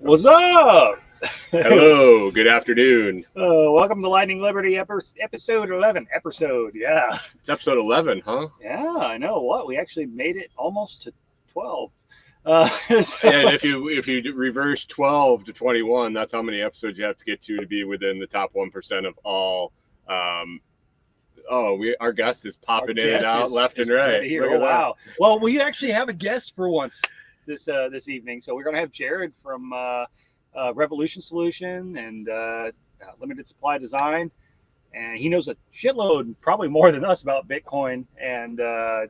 What's up? Hello, good afternoon. Welcome to Lightning Liberty episode 11. Yeah. It's episode 11, huh? Yeah, I know. What? We actually made it almost to 12. And if you reverse 12 to 21, that's how many episodes you have to get to be within the top 1% of all. Our guest is popping in and out left and right. Here. Oh, wow. Well, we actually have a guest for once this evening. So we're going to have Jared from Revolution Solution and Limited Supply Design. And he knows a shitload, probably more than us, about Bitcoin. And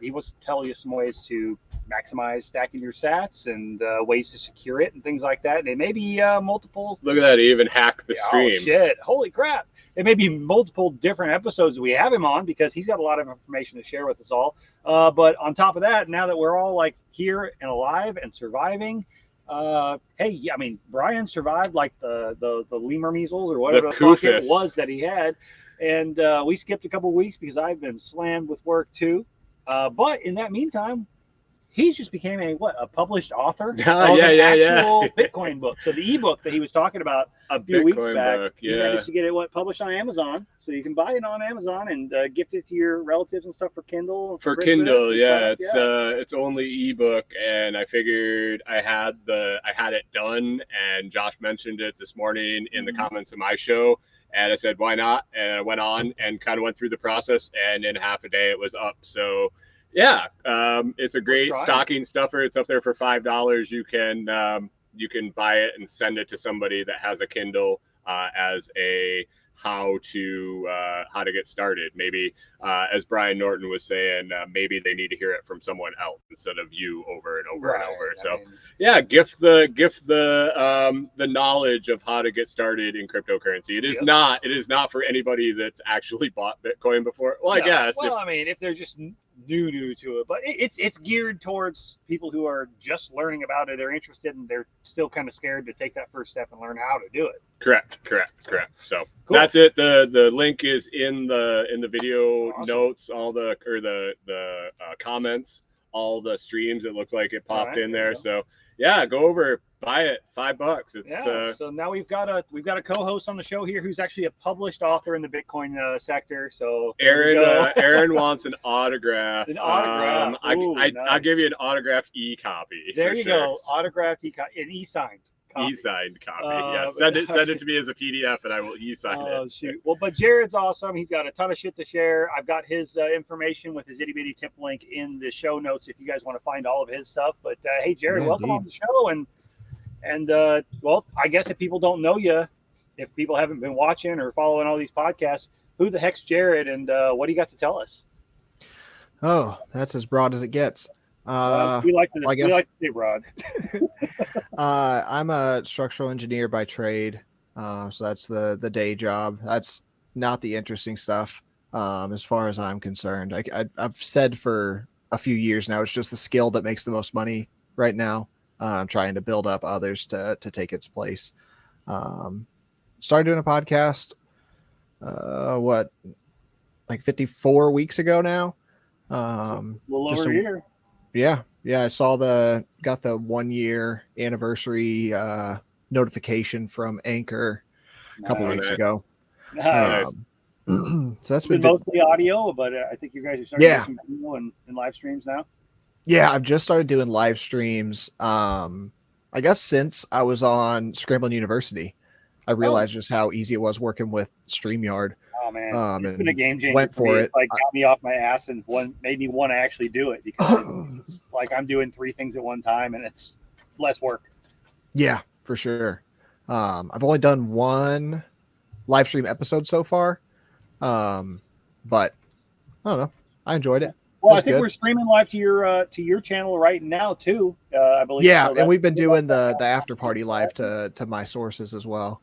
he wants to tell you some ways to maximize stacking your sats and ways to secure it and things like that. And it may be multiple. Look at that. He even hacked the stream. Oh, shit. Holy crap. It may be multiple different episodes that we have him on because he's got a lot of information to share with us all. But on top of that, now that we're all like here and alive and surviving, hey, I mean, Brian survived like the lemur measles or whatever the fuck it was that he had. And we skipped a couple of weeks because I've been slammed with work too. But in that meantime, he's just became a published author of an actual Bitcoin book. So the ebook that he was talking about a few weeks back, he managed to get it published on Amazon. So you can buy it on Amazon and gift it to your relatives and stuff for Kindle. For Kindle, it's only ebook, and I figured I had it done, and Josh mentioned it this morning in the comments of my show. And I said, why not? And I went on and kind of went through the process, and in half a day it was up. So yeah, it's a great stocking stuffer. It's up there for $5. You can buy it and send it to somebody that has a Kindle as a how to get started. Maybe as Brian Norton was saying, maybe they need to hear it from someone else instead of you over and over and over. So yeah, gift the knowledge of how to get started in cryptocurrency. It is not for anybody that's actually bought Bitcoin before. Well, I guess. Well, I mean, if they're just new to it, but it's geared towards people who are just learning about it. They're interested and they're still kind of scared to take that first step and learn how to do it. Correct. So cool. That's it. The link is in the video notes, all the comments, all the streams. It looks like it popped in there. So yeah, go over, buy it, $5. It's so now we've got a co-host on the show here who's actually a published author in the Bitcoin sector. So Aaron wants an autograph. Nice. I'll give you an autographed e-copy. There you go, autographed e-copy, an e-signed. E-signed copy. Send it to me as a PDF, and I will e-sign it. Oh shoot! Well, but Jared's awesome. He's got a ton of shit to share. I've got his information with his itty bitty tip link in the show notes if you guys want to find all of his stuff. But hey, Jared, welcome on the show. And well, I guess if people don't know you, if people haven't been watching or following all these podcasts, who the heck's Jared, and what do you got to tell us? Oh, that's as broad as it gets. We like to say broad. I'm a structural engineer by trade, so that's the day job. That's not the interesting stuff, as far as I'm concerned. I've said for a few years now, it's just the skill that makes the most money right now. I'm trying to build up others to take its place. Started doing a podcast, like 54 weeks ago now. A little over a year. Yeah. I got the 1 year anniversary notification from Anchor a couple weeks ago. Nice. So that's been mostly audio, but I think you guys are starting to do some video and live streams now. Yeah, I've just started doing live streams. I guess since I was on Scramblin' University, I realized just how easy it was working with StreamYard. Oh man, it's been a game changer. Went for it. Like got me off my ass and made me want to actually do it because it's like I'm doing 3 things at one time and it's less work. Yeah, for sure. I've only done 1 live stream episode so far, but I don't know. I enjoyed it. Well, I think we're streaming live to your channel right now too. I believe. Yeah, and we've been doing the after party live to my sources as well.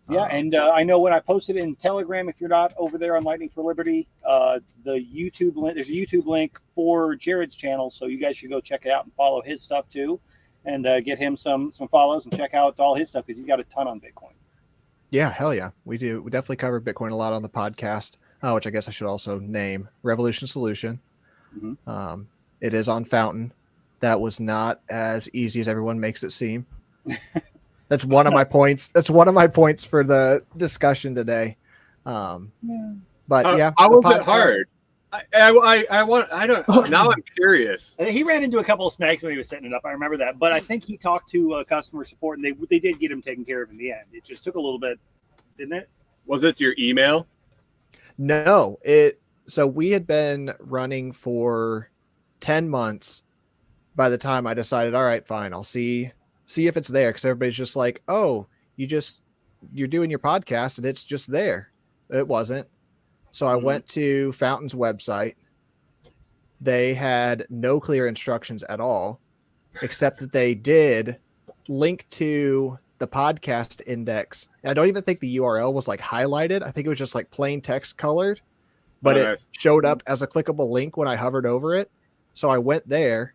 Yeah, and I know when I posted in Telegram, if you're not over there on Lightning for Liberty, the YouTube link, there's a YouTube link for Jared's channel, so you guys should go check it out and follow his stuff too, and get him some follows and check out all his stuff because he's got a ton on Bitcoin. Yeah, hell yeah, we do. We definitely cover Bitcoin a lot on the podcast, which I guess I should also name Revolution Solution. Mm-hmm. It is on Fountain. That was not as easy as everyone makes it seem. That's one of my points. That's one of my points for the discussion today. But yeah, how was it hard? I don't. Now I'm curious. He ran into a couple of snags when he was setting it up. I remember that, but I think he talked to customer support, and they did get him taken care of in the end. It just took a little bit, didn't it? Was it your email? No, so we had been running for 10 months by the time I decided, all right, fine, I'll see if it's there, because everybody's just like, oh, you're doing your podcast and it's just there. It wasn't. So I went to Fountain's website. They had no clear instructions at all, except that they did link to the podcast index. And I don't even think the URL was like highlighted. I think it was just like plain text colored, but it showed up as a clickable link when I hovered over it. So I went there,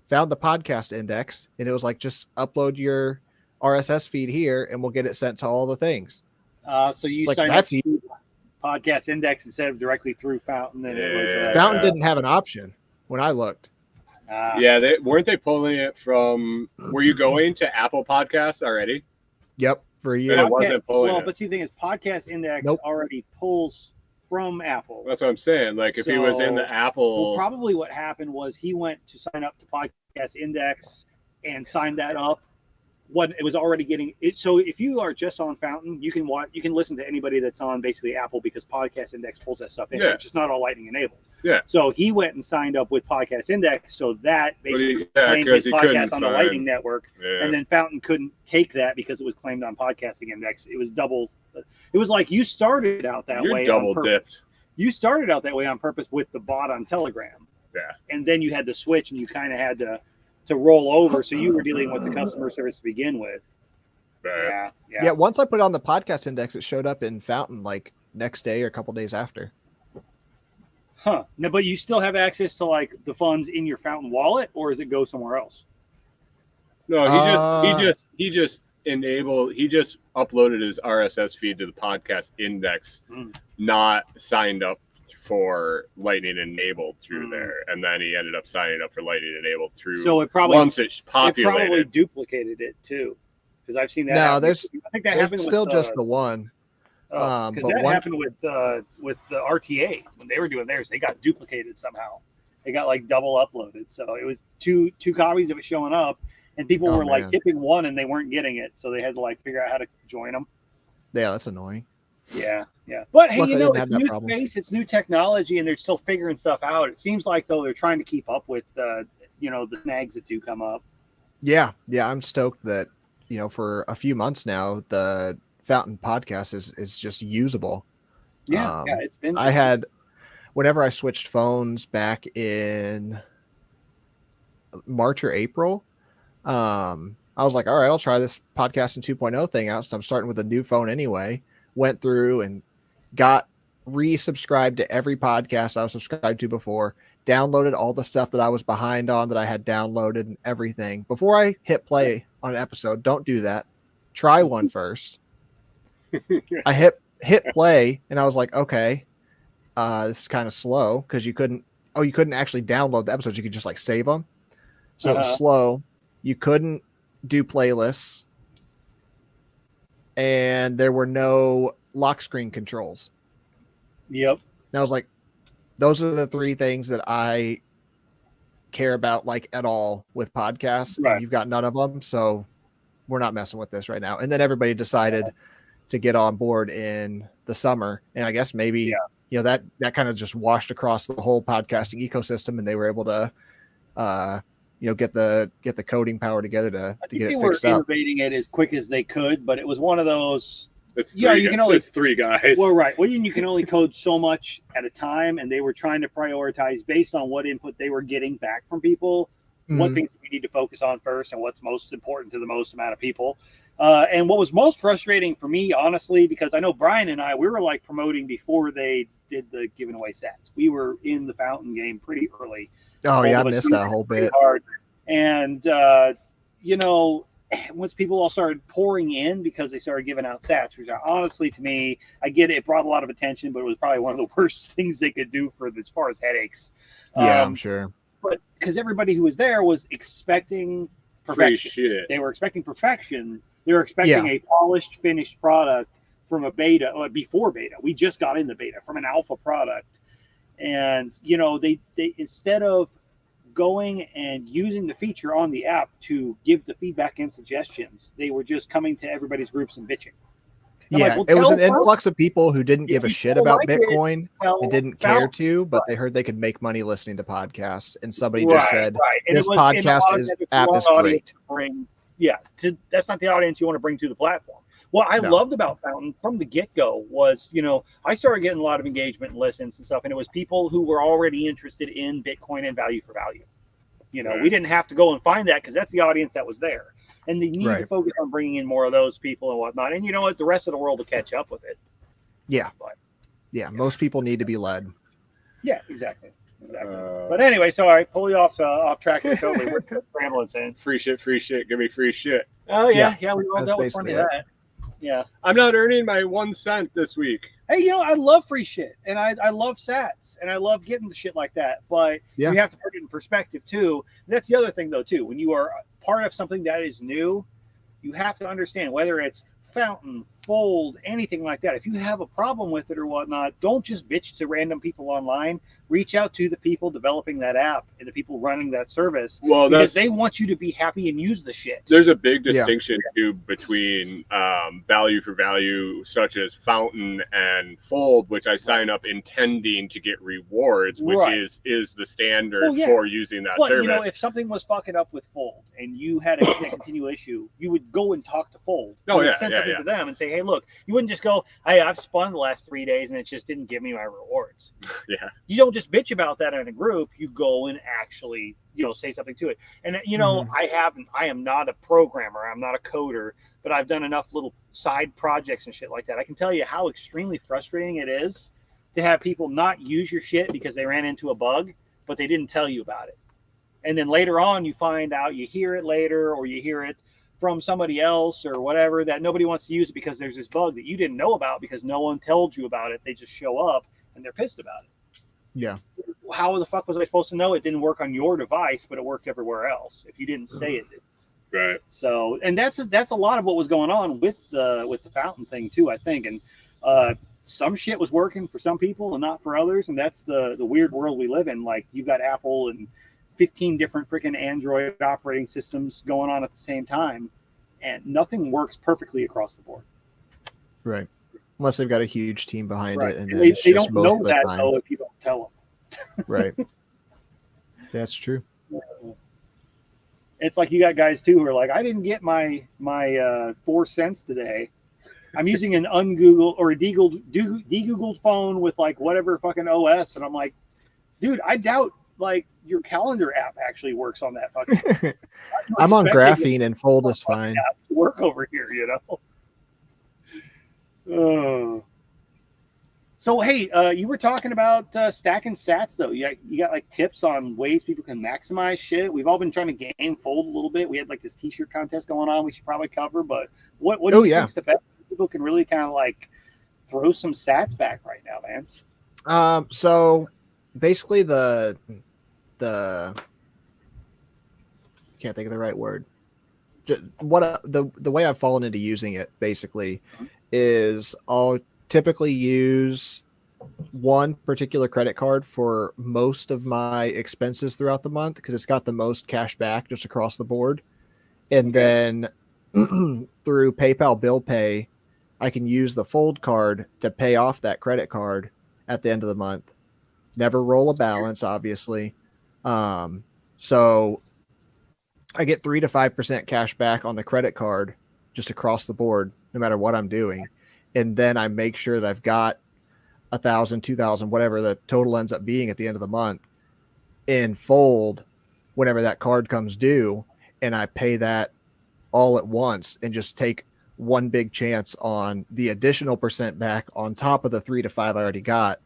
found the podcast index, and it was like, just upload your RSS feed here and we'll get it sent to all the things. So you signed up to podcast index instead of directly through Fountain, and it was Fountain didn't have an option when I looked. Yeah, weren't they pulling it from? Were you going to Apple Podcasts already? Yep, for a year. And it wasn't pulling. Well, but see, the thing is, podcast index already pulls from Apple. That's what I'm saying. Like, if he was in the Apple, well, probably what happened was he went to sign up to podcast index and signed that up. It was already getting it. So if you are just on Fountain, you can listen to anybody that's on basically Apple, because Podcast Index pulls that stuff in. Yeah. It's just not all Lightning enabled. Yeah. So he went and signed up with Podcast Index, so that basically claimed his podcast on the Lightning network, and then Fountain couldn't take that because it was claimed on Podcasting Index. It was double. It was like you started out that way. Double dipped. You started out that way on purpose with the bot on Telegram. Yeah. And then you had to switch, and you kind of had to roll over, so you were dealing with the customer service to begin with. Yeah. Once I put it on the podcast index, it showed up in Fountain like next day or a couple days after. No, but you still have access to like the funds in your Fountain wallet, or does it go somewhere else? No, he just uploaded his RSS feed to the podcast index, not signed up for Lightning enabled through there, and then he ended up signing up for Lightning enabled through. So it probably once it's populated, it probably duplicated it too, because I've seen that. No, I think that happened still with, just the one. Because that happened with the RTA when they were doing theirs. They got duplicated somehow. They got like double uploaded, so it was two copies of it showing up, and people were like tipping one and they weren't getting it, so they had to like figure out how to join them. Yeah, that's annoying. Yeah. But hey, it's new space, it's new technology, and they're still figuring stuff out. It seems like though they're trying to keep up with the snags that do come up. Yeah, I'm stoked that for a few months now the Fountain podcast is just usable. Yeah, it's been. I had, whenever I switched phones back in March or April, I was like, all right, I'll try this podcasting 2.0 thing out. So I'm starting with a new phone anyway. Went through and got resubscribed to every podcast I was subscribed to before, downloaded all the stuff that I was behind on that I had downloaded and everything. Before I hit play on an episode, don't do that. Try one first. I hit play and I was like, okay, this is kind of slow, because you couldn't actually download the episodes. You could just like save them. So it was slow. You couldn't do playlists. And there were no lock screen controls. Yep. And I was like, those are the three things that I care about like at all with podcasts. Right. And you've got none of them. So we're not messing with this right now. And then everybody decided to get on board in the summer. And I guess maybe, that kind of just washed across the whole podcasting ecosystem, and they were able to, get the coding power together to get it fixed up. They were innovating it as quick as they could, but it was one of those. It's three guys. Well, right. Well, you can only code so much at a time, and they were trying to prioritize based on what input they were getting back from people, what things we need to focus on first, and what's most important to the most amount of people. And what was most frustrating for me, honestly, because I know Brian and we were like promoting before they did the giving away sets. We were in the Fountain game pretty early. Oh, yeah, I missed that whole bit. Hard. And, once people all started pouring in because they started giving out sats, which honestly, to me, I get it brought a lot of attention, but it was probably one of the worst things they could do as far as headaches. Yeah, I'm sure. But because everybody who was there was expecting perfection. They were expecting perfection. They're expecting a polished, finished product from a beta, or before beta. We just got in the beta from an alpha product. And, you know, they instead of going and using the feature on the app to give the feedback and suggestions, they were just coming to everybody's groups and bitching. Yeah, it was an influx of people who didn't give a shit about Bitcoin and didn't care to, but they heard they could make money listening to podcasts. And somebody just said, this podcast app is great. That's not the audience you want to bring to the platform. What I loved about Fountain from the get-go was, you know, I started getting a lot of engagement and listens and stuff, and it was people who were already interested in Bitcoin and value for value. You know, we didn't have to go and find that because that's the audience that was there. And they need to focus on bringing in more of those people and whatnot. And you know what? The rest of the world will catch up with it. Yeah. Most people need to be led. Yeah, exactly. But anyway, so all right, pull you off track totally. We're rambling, saying free shit, give me free shit. Oh yeah, we all dealt with plenty of that. Yeah. I'm not earning my 1 cent this week. Hey, you know, I love free shit, and I love sats, and I love getting the shit like that. But you have to put it in perspective too. And that's the other thing, though, too. When you are part of something that is new, you have to understand whether it's Fountain, Fold, anything like that. If you have a problem with it or whatnot, don't just bitch to random people online. Reach out to the people developing that app and the people running that service, because they want you to be happy and use the shit. There's a big distinction too between value for value, such as Fountain and Fold, which I sign up intending to get rewards, which is the standard for using that service. You know, if something was fucking up with Fold and you had a continual issue, you would go and talk to Fold. Send something to them and say, hey, look, you wouldn't just go, hey, I've spun the last 3 days and it just didn't give me my rewards. You don't just bitch about that in a group. You go and actually, you know, say something to it. And you know, I am not a programmer, I'm not a coder, but I've done enough little side projects and shit like that. I can tell you how extremely frustrating it is to have people not use your shit because they ran into a bug, but they didn't tell you about it. And then later on you find out, you hear it later, or you hear it from somebody else or whatever, that nobody wants to use it because there's this bug that you didn't know about because no one told you about it. They just show up and they're pissed about it. Yeah. How the fuck was I supposed to know it didn't work on your device, but it worked everywhere else if you didn't say it didn't? Right. So, and that's a lot of what was going on with the Fountain thing too, I think. And some shit was working for some people and not for others, and that's the weird world we live in. Like, you've got Apple and 15 different freaking Android operating systems going on at the same time, and nothing works perfectly across the board. Right. Unless they've got a huge team behind it, and then they don't know that though if you don't tell them. Right. That's true. It's like you got guys too who are like, I didn't get my 4 cents today. I'm using an ungoogled or a de-googled phone with like whatever fucking OS, and I'm like, dude, I doubt like your calendar app actually works on that fucking. I'm on Graphene and Fold is fine. Work over here, you know. So hey, you were talking about stacking sats though. You got like tips on ways people can maximize shit. We've all been trying to game Fold a little bit. We had like this t-shirt contest going on. We should probably cover. But what do you think's the best people can really kind of like throw some sats back right now, man? So basically the can't think of the right word. The way I've fallen into using it basically is I'll typically use one particular credit card for most of my expenses throughout the month because it's got the most cash back just across the board. And then through PayPal Bill Pay, I can use the Fold card to pay off that credit card at the end of the month. Never roll a balance, obviously. So I get 3 to 5% cash back on the credit card just across the board, no matter what I'm doing. And then I make sure that I've got 1,000, 2,000, whatever the total ends up being at the end of the month in Fold whenever that card comes due. And I pay that all at once and just take one big chance on the additional percent back on top of the 3 to 5 I already got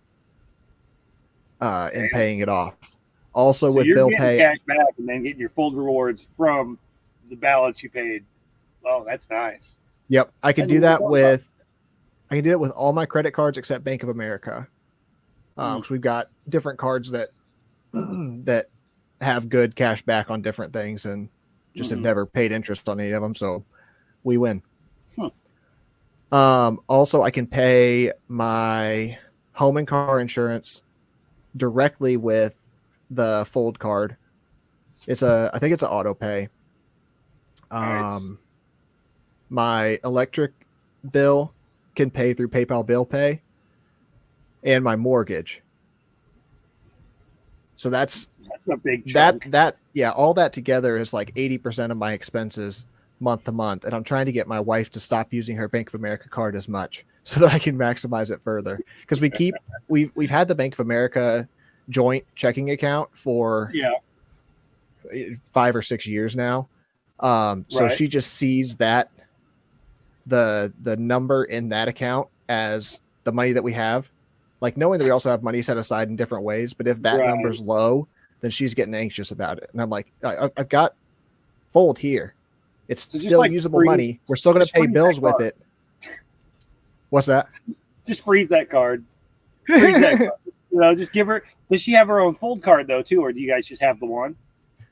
and paying it off. Also, so with Bill Pay, cash back and then getting your Fold rewards from the balance you paid. Oh, that's nice. Yep, I can do that with. I can do it with all my credit cards except Bank of America, because we've got different cards that that have good cash back on different things, and just have never paid interest on any of them. So we win. Hmm. Also, I can pay my home and car insurance directly with the Fold card. I think it's an auto pay. Nice. My electric bill can pay through PayPal Bill Pay, and my mortgage. So that's a big chunk. All that together is like 80% of my expenses month to month. And I'm trying to get my wife to stop using her Bank of America card as much so that I can maximize it further. Because we've had the Bank of America joint checking account for 5 or 6 years now. So she just sees that the number in that account as the money that we have, like knowing that we also have money set aside in different ways. But if that number's low, then she's getting anxious about it. And I'm like, I've got Fold here. It's still like usable money. We're still going to pay bills with it. What's that? Just freeze that card. Freeze that card. Just give her. Does she have her own Fold card though too, or do you guys just have the one?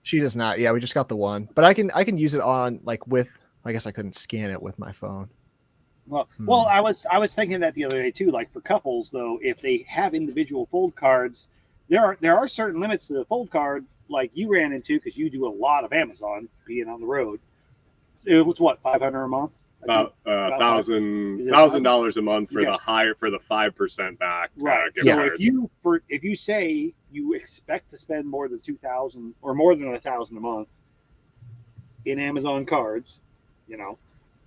She does not. Yeah, we just got the one. But I can use it on like with. I guess I couldn't scan it with my phone. Well, I was thinking that the other day too. Like for couples though, if they have individual Fold cards, there are certain limits to the Fold card. Like you ran into because you do a lot of Amazon being on the road. It was what, $500 a month? About $1,000 a month for the 5% back. Right. So if you say you expect to spend more than $2,000 or more than $1,000 a month in Amazon cards,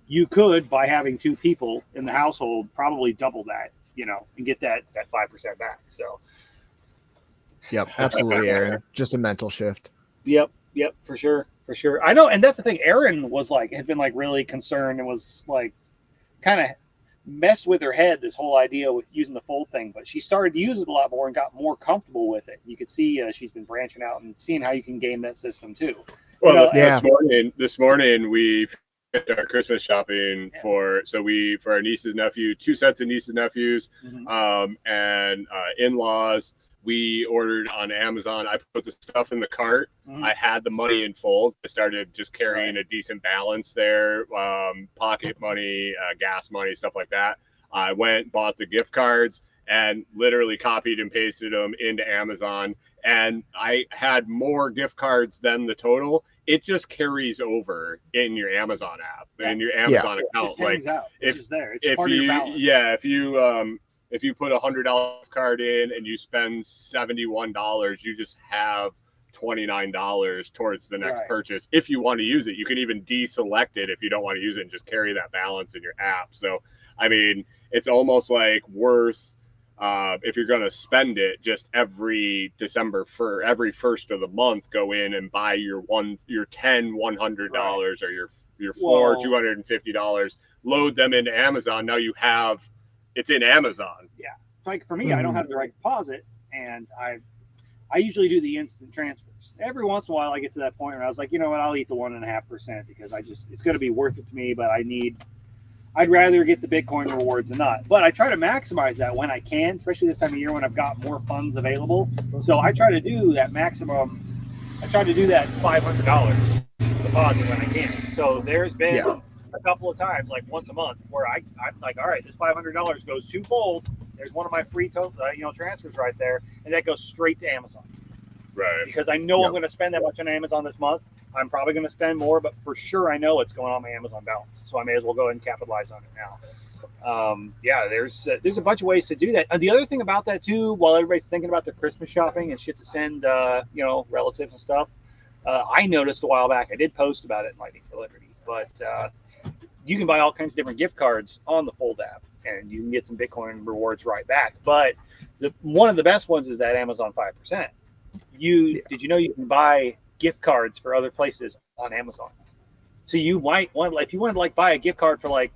you could, by having 2 people in the household, probably double that, and get that 5% back. So. Yep, absolutely, Aaron. Just a mental shift. Yep, for sure. I know, and that's the thing. Erin has been really concerned and was like kind of messed with her head this whole idea with using the Fold thing, but she started to use it a lot more and got more comfortable with it. You could see she's been branching out and seeing how you can game that system too. Well, this morning we did our Christmas shopping for our nieces and nephew, 2 sets of nieces and nephews, and in-laws. We ordered on Amazon. I put the stuff in the cart. I had the money in Fold. I started just carrying a decent balance there, pocket money, gas money, stuff like that. I went, bought the gift cards, and literally copied and pasted them into Amazon. And I had more gift cards than the total. It just carries over in your Amazon app, in your Amazon account. It just it's there. It's part of your balance. If you put $100 card in and you spend $71, you just have $29 towards the next purchase. If you want to use it, you can even deselect it if you don't want to use it and just carry that balance in your app. So, I mean, it's almost like worth, if you're going to spend it, just every December for every first of the month, go in and buy your 10 $100 or your 4 $250, load them into Amazon. Now you have, it's in Amazon. Yeah. Like for me, I don't have the right deposit, and I usually do the instant transfers. Every once in a while I get to that point where I was like, you know what, I'll eat the 1.5% because it's going to be worth it to me, but I'd rather get the Bitcoin rewards than not. But I try to maximize that when I can, especially this time of year when I've got more funds available. So I try to do that maximum. I try to do that $500 deposit when I can. So there's been a couple of times, like once a month, where I'm like, all right, this $500 goes to Fold. There's one of my free transfers right there, and that goes straight to Amazon. Right. Because I know I'm going to spend that much on Amazon this month. I'm probably going to spend more, but for sure I know it's going on my Amazon balance, so I may as well go ahead and capitalize on it now. There's a bunch of ways to do that. And the other thing about that too, while everybody's thinking about their Christmas shopping and shit to send, relatives and stuff, I noticed a while back. I did post about it in Lightning for Liberty, but you can buy all kinds of different gift cards on the Fold app, and you can get some Bitcoin rewards right back. But one of the best ones is that Amazon 5%. Did you know you can buy gift cards for other places on Amazon? So you might want, if you want to buy a gift card for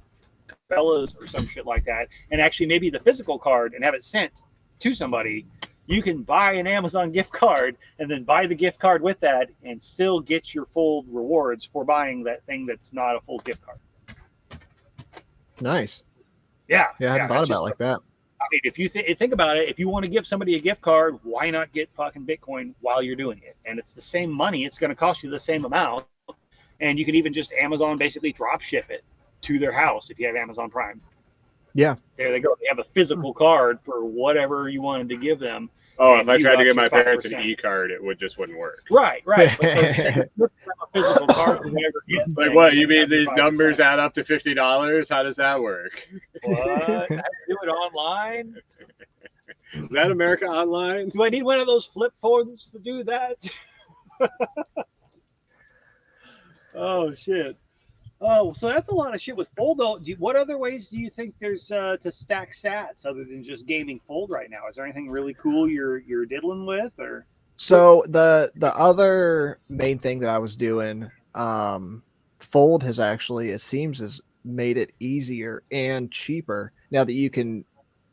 Cabela's or some shit like that, and actually maybe the physical card and have it sent to somebody, you can buy an Amazon gift card and then buy the gift card with that and still get your Fold rewards for buying that thing that's not a full gift card. Nice. Yeah. I hadn't thought about it like that. I mean, if you think about it, if you want to give somebody a gift card, why not get fucking Bitcoin while you're doing it? And it's the same money. It's going to cost you the same amount. And you can even just Amazon basically drop ship it to their house if you have Amazon Prime. Yeah. There they go. They have a physical card for whatever you wanted to give them. Oh, and if I you tried to got give my your parents an 5%. e-card, it wouldn't work. Right. But so a physical card for whatever gift. Like what? You mean these numbers add up to $50? How does that work? What? Let's do it online. Is that America Online? Do I need one of those flip phones to do that? Oh shit. Oh, so that's a lot of shit with Fold. Though, what other ways do you think there's to stack sats other than just gaming Fold right now? Is there anything really cool you're diddling with, or? So the other main thing that I was doing, Fold has actually, it seems, has made it easier and cheaper now that you can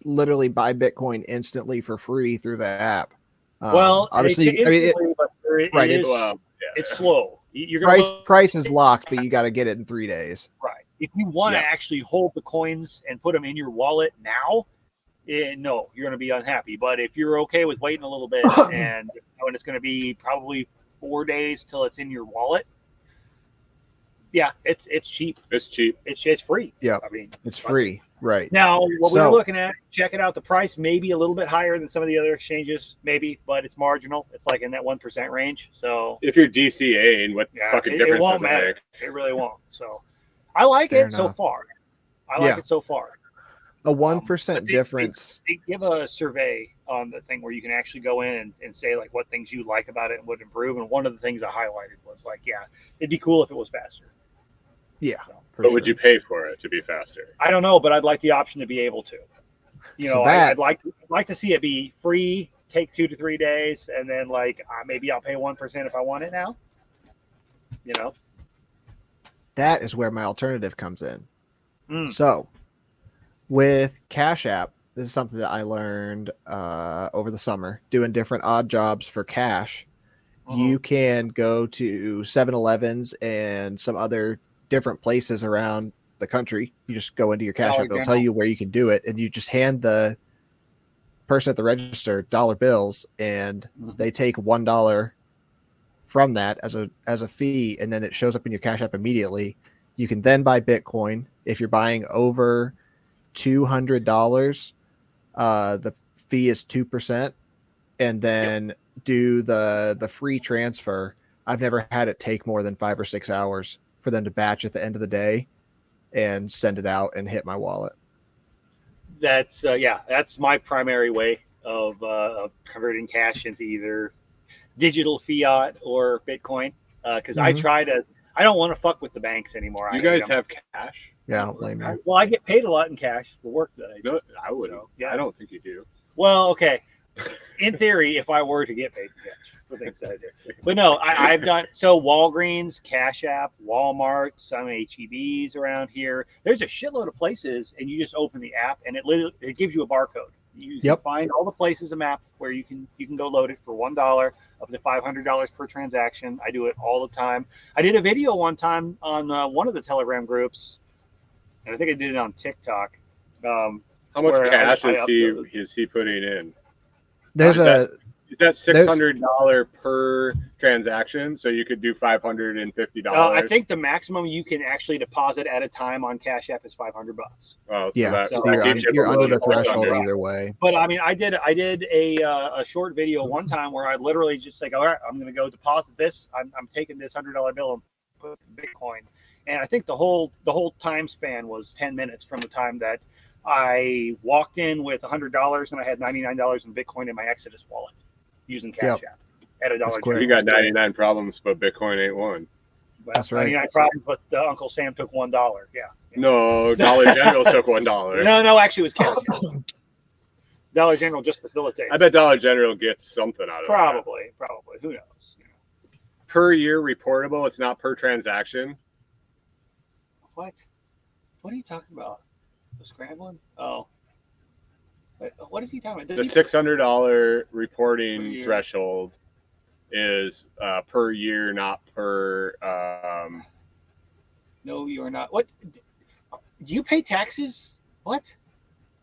literally buy Bitcoin instantly for free through the app. Well, obviously, it's slow. You're gonna price is locked, but you got to get it in 3 days. Right. If you want to actually hold the coins and put them in your wallet now, no, you're going to be unhappy. But if you're okay with waiting a little bit and when it's going to be probably 4 days till it's in your wallet, yeah, it's cheap. It's cheap. It's free. Yeah, I mean, it's free. Right. Now, what we're looking at, checking out the price, maybe a little bit higher than some of the other exchanges, maybe, but it's marginal. It's like in that 1% range. So if you're DCAing, what fucking difference it won't does it matter. make? It really won't. So I like it so far. I like it so far. A 1% difference. They give a survey on the thing where you can actually go in and say like what things you like about it and would improve. And one of the things I highlighted was like, yeah, it'd be cool if it was faster. Yeah. So, but would you pay for it to be faster? I don't know, but I'd like the option to be able to. You know, I'd like to see it be free, take 2 to 3 days, and then like maybe I'll pay 1% if I want it now. You know, that is where my alternative comes in. So, with Cash App, this is something that I learned over the summer doing different odd jobs for cash. You can go to 7-Elevens and some other different places around the country. You just go into your Cash App, it'll tell you where you can do it, and you just hand the person at the register dollar bills, and they take $1 from that as a fee, and then it shows up in your Cash App immediately. You can then buy Bitcoin. If you're buying over $200, the fee is 2%, and then do the free transfer. I've never had it take more than 5 or 6 hours for them to batch at the end of the day and send it out and hit my wallet. That's that's my primary way of converting cash into either digital fiat or Bitcoin, because I don't want to fuck with the banks anymore. You guys have cash? Yeah, I don't blame you. Well, I get paid a lot in cash for work that I do. No, I wouldn't. I don't think you do. Well, okay. In theory, if I were to get paid in cash for things that I do. But no, I've done so Walgreens, Cash App, Walmart, some HEBs around here. There's a shitload of places, and you just open the app and it gives you a barcode. You can find all the places a map where you can go load it for $1 up to $500 per transaction. I do it all the time. I did a video one time on one of the Telegram groups, and I think I did it on TikTok. How much cash is he putting in? Is that $600 per transaction? So you could do $550. I think the maximum you can actually deposit at a time on Cash App is $500. Oh, you're under the threshold either way. But I mean, I did a short video one time where I literally just like, all right, I'm going to go deposit this. I'm taking this $100 bill and put it in Bitcoin. And I think the whole time span was 10 minutes from the time that I walked in with $100 and I had $99 in Bitcoin in my Exodus wallet using Cash App at $1. You got 99 problems, but Bitcoin ain't one. Well, that's right. 99 problems, but Uncle Sam took $1. Yeah. No, Dollar General took $1. No, actually, it was Cash App. Dollar General just facilitates. I bet Dollar General gets something out of it. Probably. Who knows? Per year reportable. It's not per transaction. What are you talking about? The scrambling? Oh. What is he talking about? The $600 reporting threshold is per year, not per. No, you are not. What? Do you pay taxes? What?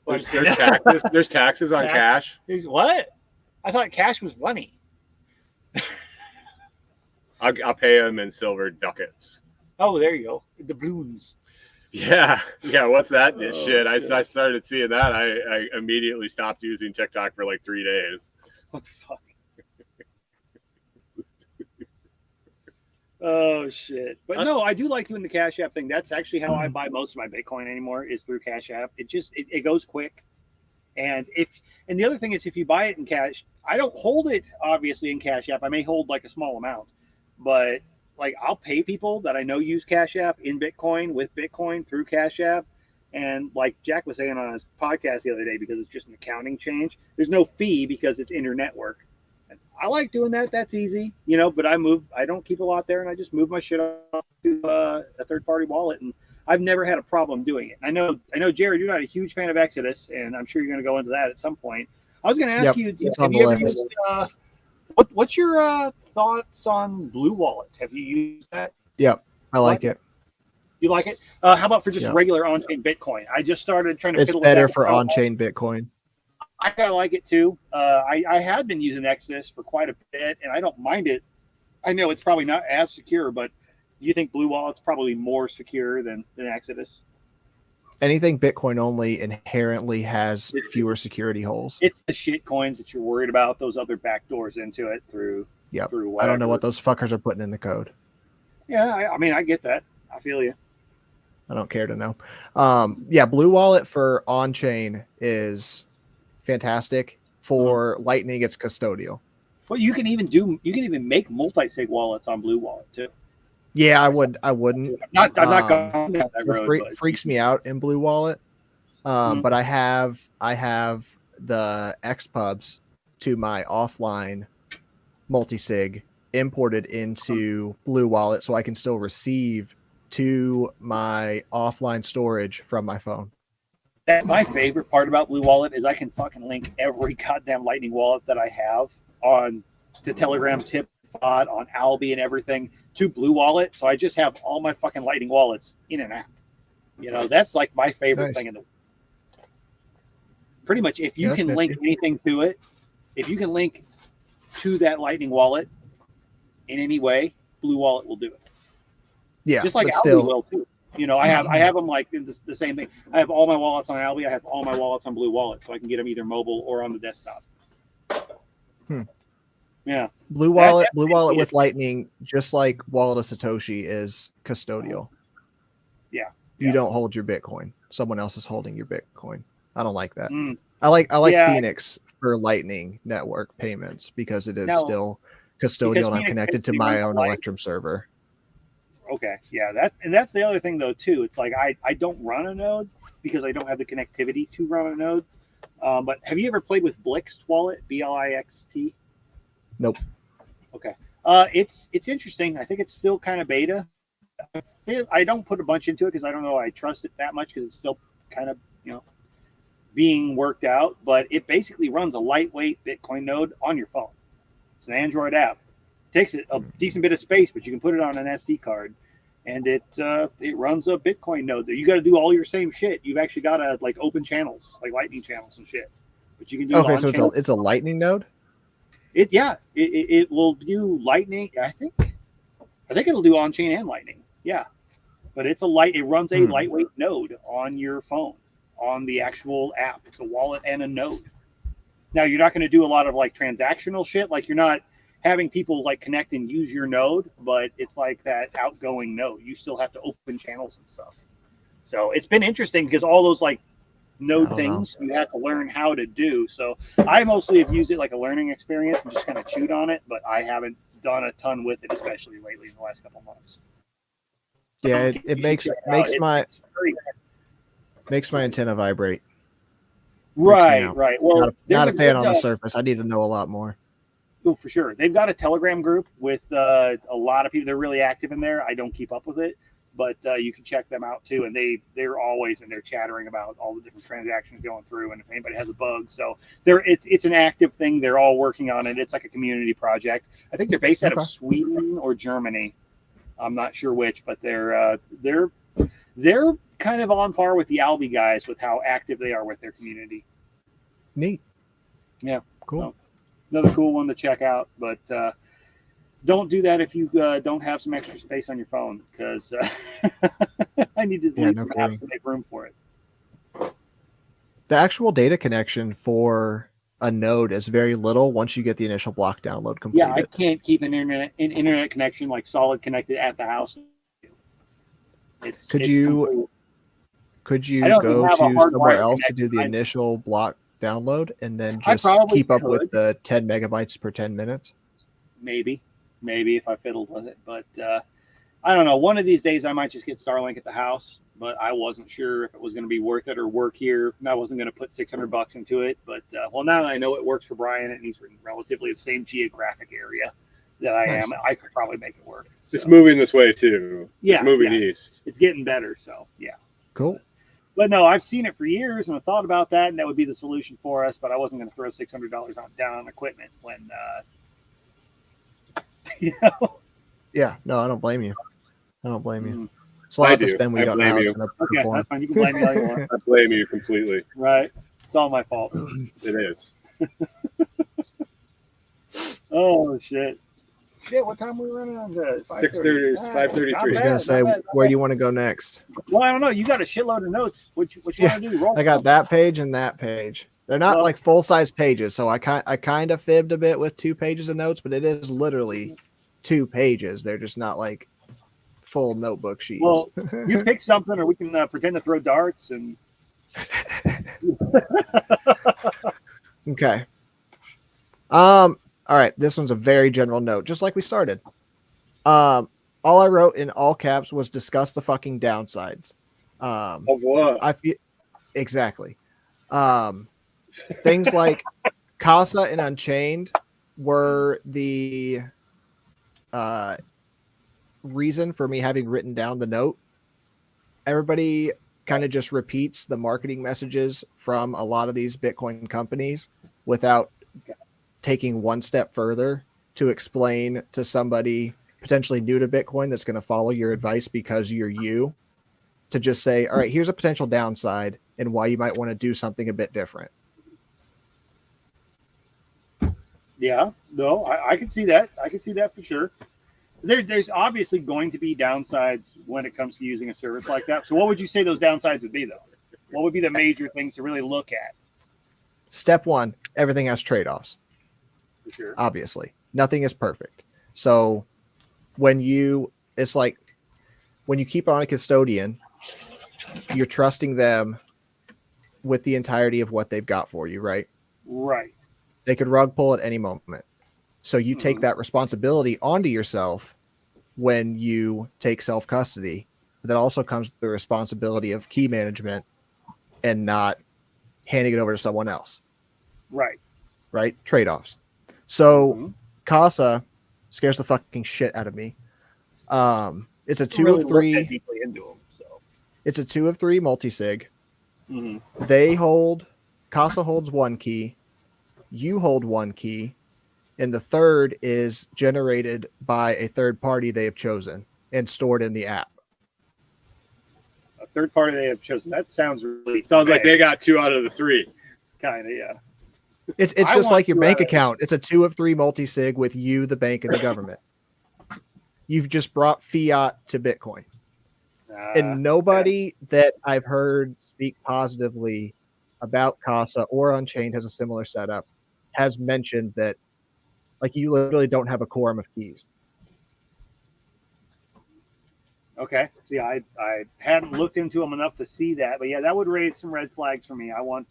There's taxes. There's taxes on cash. There's what? I thought cash was money. I'll pay them in silver ducats. Oh, there you go. Doubloons. Yeah. What's that Oh, shit? I shit. started seeing that. I immediately stopped using TikTok for like 3 days. What the fuck? Oh shit! But no, I do like doing the Cash App thing. That's actually how I buy most of my Bitcoin anymore, is through Cash App. It goes quick, and the other thing is, if you buy it in cash, I don't hold it obviously in Cash App. I may hold like a small amount, but like I'll pay people that I know use Cash App in Bitcoin with Bitcoin through Cash App. And like Jack was saying on his podcast the other day, because it's just an accounting change, there's no fee because it's inter-network. I like doing that. That's easy, but I don't keep a lot there, and I just move my shit off to a third party wallet. And I've never had a problem doing it. I know, Jared, you're not a huge fan of Exodus, and I'm sure you're going to go into that at some point. I was going to ask you, have you ever used, what's your thoughts on Blue Wallet? Have you used that? Yep. I like it. You like it? How about for just regular on-chain Bitcoin? I just started trying to. It's better for on-chain Bitcoin. I kind of like it too. I had been using Exodus for quite a bit, and I don't mind it. I know it's probably not as secure, but do you think Blue Wallet's probably more secure than Exodus? Anything Bitcoin only inherently has fewer security holes. It's the shit coins that you're worried about, those other backdoors into it through whatever. I don't know what those fuckers are putting in the code. Yeah, I mean, I get that. I feel you. I don't care to know. Blue Wallet for on-chain is fantastic. For Lightning, it's custodial. Well, you can even make multi-sig wallets on Blue Wallet too. Yeah, I wouldn't. I'm not going down that road. Freaks me out in Blue Wallet. But I have the XPubs to my offline multi-sig imported into Blue Wallet, so I can still receive to my offline storage from my phone. That's my favorite part about Blue Wallet, is I can fucking link every goddamn Lightning wallet that I have on the Telegram tip pod, on Alby and everything, to Blue Wallet. So I just have all my fucking Lightning wallets in an app. That's like my favorite thing in the world. Pretty much, if you can link anything to it, if you can link to that Lightning wallet in any way, Blue Wallet will do it. Yeah, just like Alby will too. I have them like in the same thing. I have all my wallets on Alby. I have all my wallets on Blue Wallet, so I can get them either mobile or on the desktop. Yeah. Blue Wallet with Lightning, just like Wallet of Satoshi, is custodial. Yeah. You don't hold your Bitcoin. Someone else is holding your Bitcoin. I don't like that. I like Phoenix for Lightning network payments because it is still custodial and I'm connected to my own Electrum server. Okay, yeah, that's the other thing though too. It's like I don't run a node because I don't have the connectivity to run a node. But have you ever played with Blixt wallet? BLIXT? Nope. Okay. It's interesting. I think it's still kind of beta. I don't put a bunch into it because I don't know I trust it that much, because it's still kind of being worked out. But it basically runs a lightweight Bitcoin node on your phone. It's an Android app. Takes a decent bit of space, but you can put it on an SD card, and it runs a Bitcoin node. You got to do all your same shit. You've actually got to like open channels, like Lightning channels and shit. But you can do so it's a Lightning node. It will do Lightning. I think it'll do on chain and Lightning. Yeah, but it runs a lightweight node on your phone on the actual app. It's a wallet and a node. Now you're not going to do a lot of like transactional shit. Like you're not having people like connect and use your node, but it's like that outgoing node. You still have to open channels and stuff. So it's been interesting because all those like node things you have to learn how to do. So I mostly have used it like a learning experience and just kind of chewed on it, but I haven't done a ton with it, especially lately in the last couple of months. Yeah, it makes my antenna vibrate. Right. Well, not a fan on the surface. I need to know a lot more. Oh, for sure. They've got a Telegram group with a lot of people. They're really active in there. I don't keep up with it, but you can check them out too. And they're always in there chattering about all the different transactions going through, and if anybody has a bug. So it's an active thing. They're all working on it. It's like a community project. I think they're based out of Sweden or Germany. I'm not sure which, but they're kind of on par with the Alby guys with how active they are with their community. Neat. Yeah. Cool. So, another cool one to check out, but don't do that if you don't have some extra space on your phone, because I need to delete some apps to make room for it. The actual data connection for a node is very little once you get the initial block download completed. Yeah, I can't keep an internet connection like solid connected at the house. Could you go to somewhere else to do the initial block download and then just keep up with the 10 megabytes per 10 minutes? Maybe if I fiddled with it, but I don't know. One of these days I might just get Starlink at the house, but I wasn't sure if it was going to be worth it or work here. And I wasn't going to put $600 into it, but well, now that I know it works for Brian and he's in relatively the same geographic area that I am, I could probably make it work. So. It's moving this way too. Yeah, it's moving east. It's getting better, so yeah. Cool. But no, I've seen it for years, and I thought about that, and that would be the solution for us. But I wasn't going to throw $600 down on equipment when, you know. Yeah, no, I don't blame you. I don't blame you. It's a lot to spend. We don't know how it's going to perform. That's fine. You can blame me all you want. I blame you completely. Right, it's all my fault. It is. Oh shit! Shit, what time are we running on this? 6:30. 5:33. I was gonna say, where do you want to go next? Well, I don't know. You got a shitload of notes. What you want to do? I got that page and that page. They're not like full size pages, so I kind of fibbed a bit with 2 pages of notes, but it is literally 2 pages. They're just not like full notebook sheets. Well, you pick something, or we can pretend to throw darts and. Okay. All right, this one's a very general note, just like we started. All I wrote in all caps was discuss the fucking downsides. Of what? I feel exactly. Things like Casa and Unchained were the reason for me having written down the note. Everybody kind of just repeats the marketing messages from a lot of these Bitcoin companies without taking one step further to explain to somebody potentially new to Bitcoin that's going to follow your advice because you're you, to just say, all right, here's a potential downside and why you might want to do something a bit different. Yeah, no, I can see that. I can see that for sure. There's obviously going to be downsides when it comes to using a service like that. So what would you say those downsides would be, though? What would be the major things to really look at? Step 1, everything has trade-offs. For sure. Obviously. Nothing is perfect. So it's like when you keep on a custodian, you're trusting them with the entirety of what they've got for you, right? Right. They could rug pull at any moment. So you take that responsibility onto yourself when you take self-custody. That also comes with the responsibility of key management and not handing it over to someone else. Right. Right? Trade-offs. So Casa scares the fucking shit out of me. It's a 2 of 3. Deeply into them, so. It's a 2 of 3 multi-sig. Mm-hmm. Casa holds 1 key. You hold 1 key. And the third is generated by a third party they have chosen and stored in the app. A third party they have chosen. That sounds like they got 2 out of the 3. Kind of, yeah. It's just like your bank account. It's a 2 of 3 multi-sig with you, the bank, and the government. You've just brought fiat to Bitcoin. And nobody that I've heard speak positively about Casa or Unchained has a similar setup, has mentioned that like you literally don't have a quorum of keys. Okay. See, I hadn't looked into them enough to see that, but yeah, that would raise some red flags for me. I want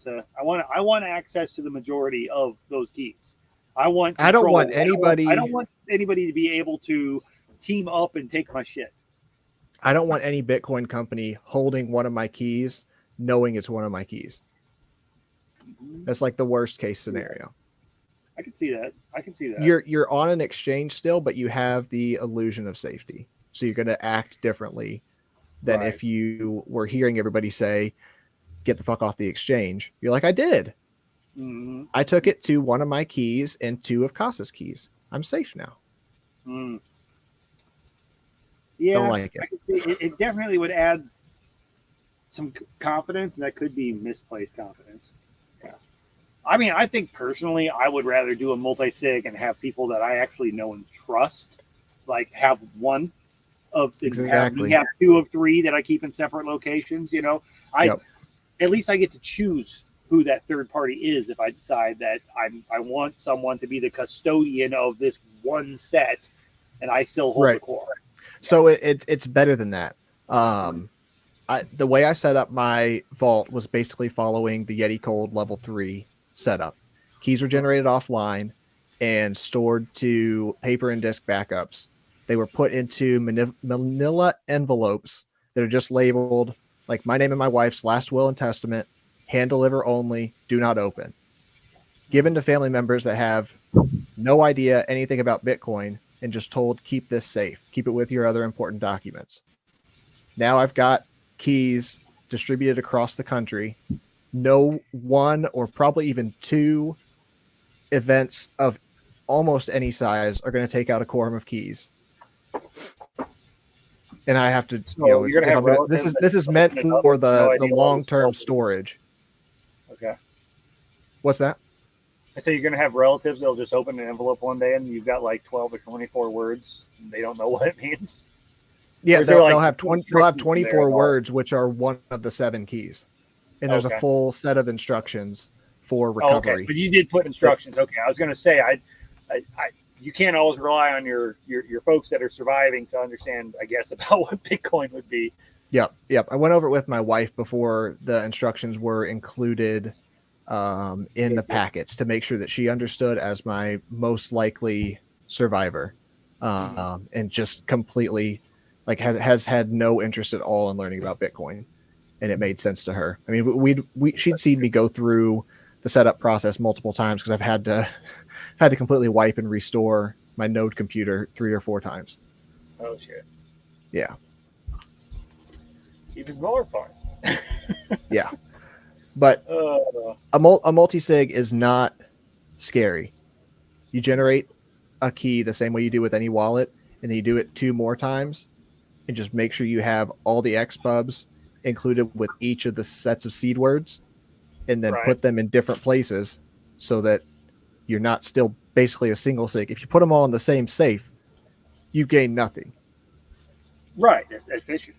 access to the majority of those keys. I don't want anybody to be able to team up and take my shit. I don't want any Bitcoin company holding one of my keys, knowing it's one of my keys. That's like the worst case scenario. I can see that. You're on an exchange still, but you have the illusion of safety. So you're going to act differently than if you were hearing everybody say, get the fuck off the exchange. You're like, I did. Mm-hmm. I took it to one of my keys and 2 of Casa's keys. I'm safe now. Mm. Yeah, don't like it. It definitely would add some confidence, and that could be misplaced confidence. Yeah. I mean, I think personally, I would rather do a multi-sig and have people that I actually know and trust, like have one Exactly. We have 2 of 3 that I keep in separate locations. Yep. At least I get to choose who that third party is if I decide that I want someone to be the custodian of this one set, and I still hold the core. So it's better than that. The way I set up my vault was basically following the Yeti Cold level 3 setup. Keys were generated offline and stored to paper and disk backups. They were put into manila envelopes that are just labeled like my name and my wife's last will and testament, hand deliver only, do not open. Given to family members that have no idea anything about Bitcoin and just told, keep this safe, keep it with your other important documents. Now I've got keys distributed across the country. No one or probably even 2 events of almost any size are going to take out a quorum of keys. And I have to, you're gonna have this is meant for the long-term storage. Okay. What's that? I say you're going to have relatives that'll just open an envelope one day and you've got like 12 or 24 words and they don't know what it means. Yeah, they'll have 24 words, which are one of the 7 keys. And there's a full set of instructions for recovery. Okay, but you did put instructions. Okay, I was going to say, you can't always rely on your folks that are surviving to understand, I guess, about what Bitcoin would be. Yep. I went over it with my wife before the instructions were included in the packets to make sure that she understood as my most likely survivor, and just completely has had no interest at all in learning about Bitcoin, and it made sense to her. I mean, she'd seen me go through the setup process multiple times because I've had to completely wipe and restore my Node computer 3 or 4 times. Oh shit! Yeah. Even more fun. Yeah. But a multi-sig is not scary. You generate a key the same way you do with any wallet, and then you do it 2 more times, and just make sure you have all the XPubs included with each of the sets of seed words, and then put them in different places so that you're not still basically a single sig. If you put them all in the same safe, you've gained nothing. Right. That's efficient.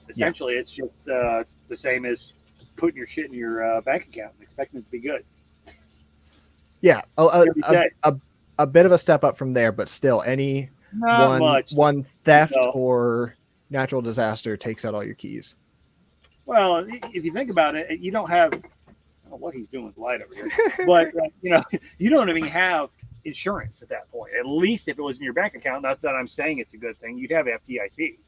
Essentially, it's just the same as putting your shit in your bank account and expecting it to be good. Yeah, a bit of a step up from there, but still, one theft or natural disaster takes out all your keys. Well, if you think about it, you don't have what he's doing with light over here, but you don't even have insurance at that point. At least if it was in your bank account, not that I'm saying it's a good thing, you'd have FDIC.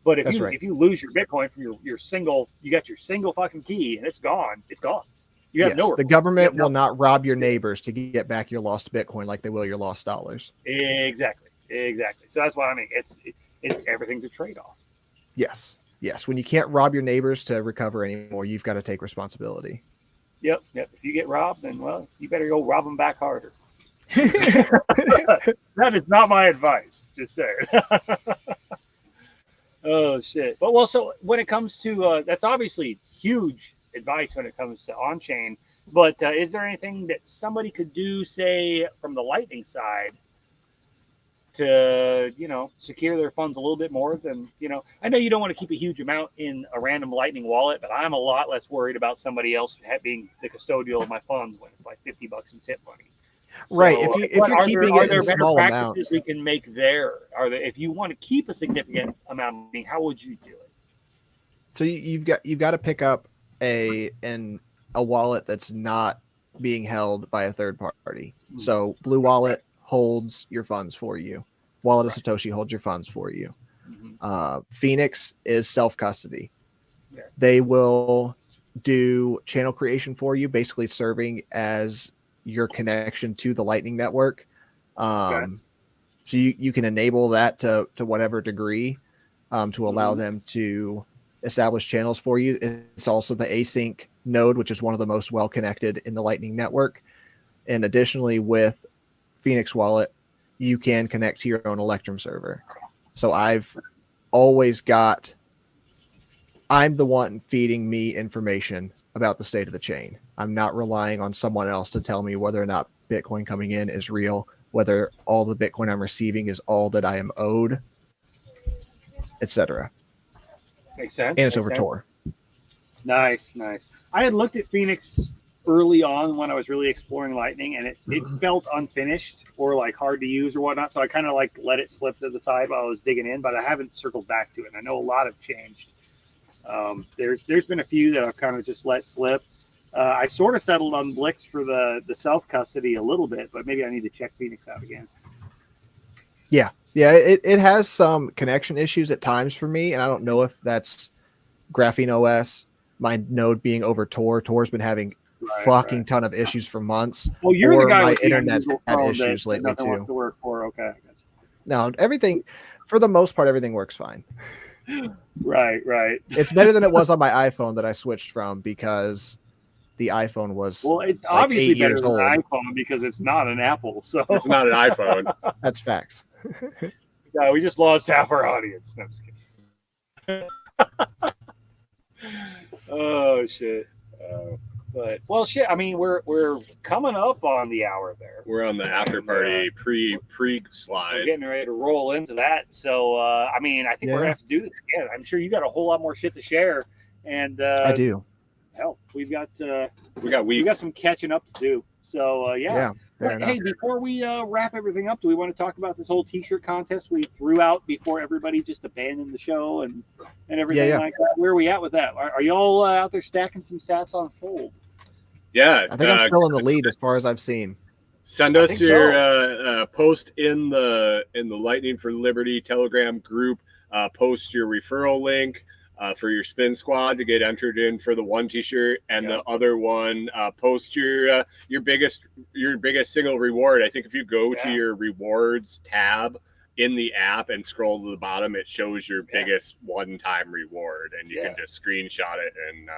But if you lose your Bitcoin from your single, you got your single fucking key and it's gone. It's gone. You have the government will not rob your neighbors to get back your lost Bitcoin like they will your lost dollars. Exactly. So that's what I mean. It's everything's a trade-off. Yes. When you can't rob your neighbors to recover anymore, you've got to take responsibility. Yep. If you get robbed, then you better go rob them back harder. That is not my advice. Just saying. Oh shit! But so when it comes to that's obviously huge advice when it comes to on-chain. But is there anything that somebody could do, say, from the Lightning side, to secure their funds a little bit more than I know you don't want to keep a huge amount in a random Lightning wallet, but I'm a lot less worried about somebody else being the custodial of my funds when it's like $50 in tip money. Right. So, if you're keeping it in small amounts, we can make there. If you want to keep a significant amount, how would you do it? So you've got to pick up a wallet that's not being held by a third party. Mm-hmm. So Blue Wallet holds your funds for you. Wallet of Satoshi holds your funds for you. Mm-hmm. Phoenix is self-custody. Yeah. They will do channel creation for you, basically serving as your connection to the Lightning Network. So you can enable that to whatever degree to allow them to establish channels for you. It's also the async node, which is one of the most well-connected in the Lightning Network. And additionally, with Phoenix Wallet, you can connect to your own Electrum server. So I've always I'm the one feeding me information about the state of the chain. I'm not relying on someone else to tell me whether or not Bitcoin coming in is real, whether all the Bitcoin I'm receiving is all that I am owed. etc. Makes sense. And it's Makes over sense. Tor. Nice. I had looked at Phoenix early on when I was really exploring Lightning, and it felt unfinished or like hard to use or whatnot. So I kind of like let it slip to the side while I was digging in, but I haven't circled back to it. And I know a lot have changed. There's been a few that I've kind of just let slip. I sort of settled on Blix for the self custody a little bit, but maybe I need to check Phoenix out again. Yeah, it has some connection issues at times for me, and I don't know if that's Graphene OS, my node being over Tor. Tor's been having fucking ton of issues for months. Well, you're the guy my with the internet's had phone issues that lately nothing wants too. to work for. Okay. No, everything, for the most part, everything works fine. Right. It's better than it was on my iPhone that I switched from because the iPhone was it's like obviously 8 years better than old. an iPhone because it's not an Apple. So It's not an iPhone. That's facts. No, we just lost half our audience. No, I'm just kidding. Oh shit. But well, shit. I mean, we're coming up on the hour there. We're on the after party pre We're slide. getting ready to roll into that. So I mean, I think we're gonna have to do this again. I'm sure you got a whole lot more shit to share. And I do. Hell, we've got weeks. We got some catching up to do. So yeah. Fair Hey, before we wrap everything up, do we want to talk about this whole T-shirt contest we threw out before everybody just abandoned the show and everything like that? Where are we at with that? Are y'all out there stacking some sats on fold? Yeah, I think I'm still in the lead as far as I've seen. Send us your post in the Lightning for Liberty Telegram group. Post your referral link for your spin squad to get entered in for the one T-shirt, and the other one post your biggest single reward. I think if you go to your rewards tab in the app and scroll to the bottom, it shows your biggest one-time reward, and you can just screenshot it. And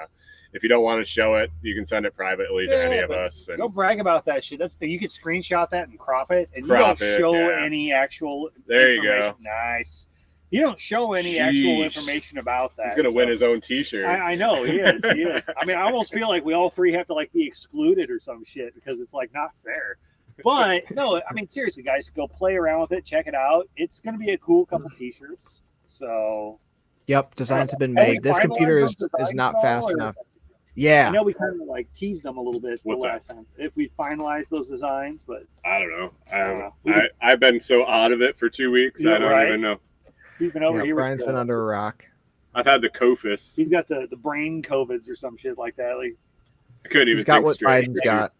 if you don't want to show it, you can send it privately to any of us. And don't brag about that shit. That's you can screenshot that and crop it, and you don't show any actual. There you go. Nice. You don't show any actual information about that. He's gonna win his own T-shirt. I know he is. He is. I mean, I almost feel like we all three have to like be excluded or some shit because it's like not fair. But no, I mean seriously, guys, go play around with it, check it out. It's gonna be a cool couple T-shirts. So. Yep, designs have been made. This computer is not fast enough. Yeah. I know we kind of like teased them a little bit the last time. If we finalize those designs, but I don't know. I've been so out of it for 2 weeks. I don't even know. He's been over here. Brian's been under a rock. I've had the COFIS. He's got the brain COVIDs or some shit like that. Like I couldn't even. He's got what Biden's got.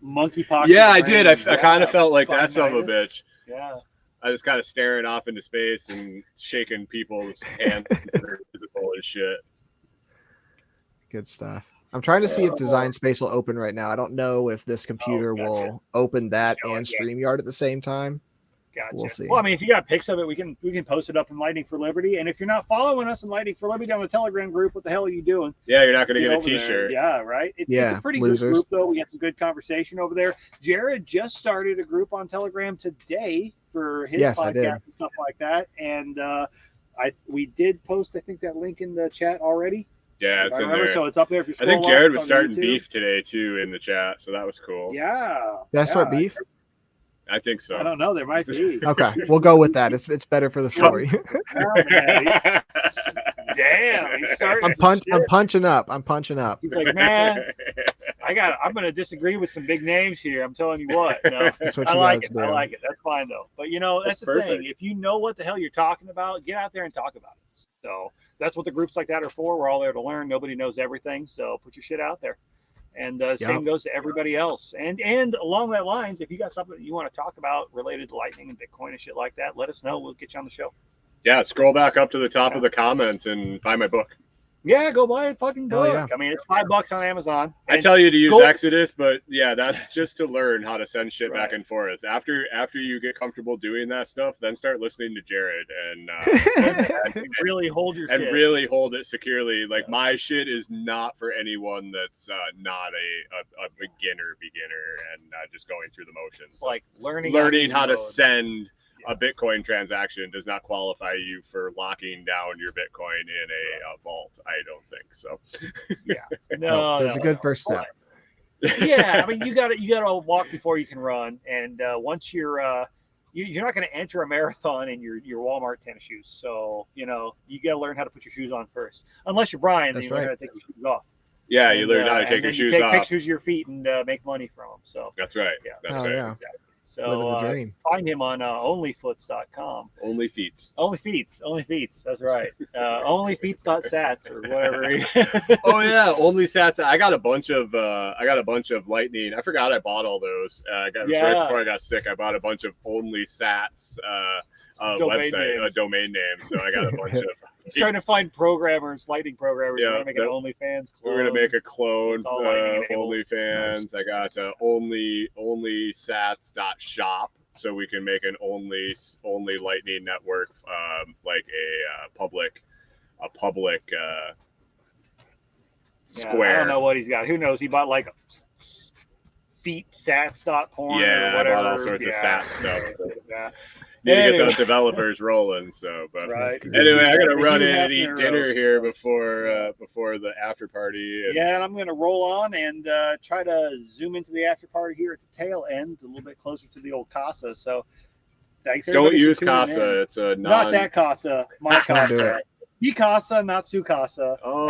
Monkeypox. Yeah, I did. I kind of felt like that son of a bitch. Yeah. I was kind of staring off into space and shaking people's hands that are physical and shit. Good stuff. I'm trying to see if Design Space will open right now. I don't know if this computer will open that and StreamYard at the same time. Gotcha. We'll see. Well, I mean, if you got pics of it, we can post it up in Lightning for Liberty. And if you're not following us in Lightning for Liberty on the Telegram group, what the hell are you doing? Yeah, you're not going to get a T-shirt. Yeah, right. It's a pretty good group, though. We had some good conversation over there. Jared just started a group on Telegram today for his podcast and stuff like that. And we did post, I think, that link in the chat already. Yeah, it's in there. So it's up there. If you I think Jared was starting beef today too in the chat, so that was cool. Yeah. Did I start beef? I think so. I don't know. There might be. Okay, we'll go with that. It's better for the story. Damn, he's starting. I'm punching up. He's like, man, I'm going to disagree with some big names here. I'm telling you what. No, I like it. I like it. That's fine though. But that's the thing. If you know what the hell you're talking about, get out there and talk about it. So that's what the groups like that are for. We're all there to learn. Nobody knows everything. So put your shit out there. And same goes to everybody else. And along that lines, if you got something that you want to talk about related to Lightning and Bitcoin and shit like that, let us know. We'll get you on the show. Yeah, scroll back up to the top of the comments and buy my book. Yeah, go buy a fucking book. Yeah. I mean, it's $5 on Amazon. I tell you to use Exodus, but yeah, that's just to learn how to send shit back and forth. After you get comfortable doing that stuff, then start listening to Jared and really hold your shit. And really hold it securely. Like my shit is not for anyone that's not a beginner and just going through the motions. It's like learning how to send a Bitcoin transaction does not qualify you for locking down your Bitcoin in a vault. I don't think so. No, it's a good first step. Yeah, I mean, you got to walk before you can run, and once you're you're not going to enter a marathon in your Walmart tennis shoes. So, you got to learn how to put your shoes on first. Unless you're Brian, then you learn how to take your shoes off. Yeah, you learn how to take your shoes off. Take pictures of your feet and make money from them. So that's right. Yeah. That's right. Yeah. So living the dream. Find him on onlyfoots.com. Only feats. Only feats. That's right. Onlyfeats.sats or whatever. Oh yeah, only sats. I got a bunch of lightning. I forgot I bought all those. Right before I got sick. I bought a bunch of only sats domain names. So I got a bunch of. He's trying to find lightning programmers. Yeah, we're gonna make an OnlyFans clone. We're gonna make a clone. OnlyFans. Nice. I got onlysats.shop, so we can make an only lightning network, like a public square. I don't know what he's got. Who knows? He bought like feetsats.porn. Yeah, or whatever. I bought all sorts of sat stuff. Yeah. Need to get those developers rolling. So, but anyway, I gotta run in and eat dinner here before the after party. And I'm gonna roll on and try to zoom into the after party here at the tail end, a little bit closer to the old casa. So, thanks. Don't use casa. It's a not that casa. My casa. Mi casa, not su casa. Oh,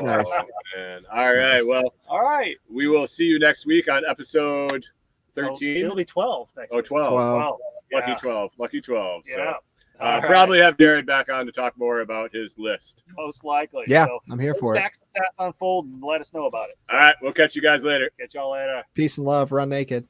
nice. Man. All right. Well. All right. We will see you next week on episode 13. It'll be 12 next week. 12. Lucky 12. Lucky 12. Yeah. So, probably have Jared back on to talk more about his list. Most likely. Yeah, so, I'm here for it. Stack some stats on fold and let us know about it. So, all right. We'll catch you guys later. Catch y'all later. Peace and love. Run naked.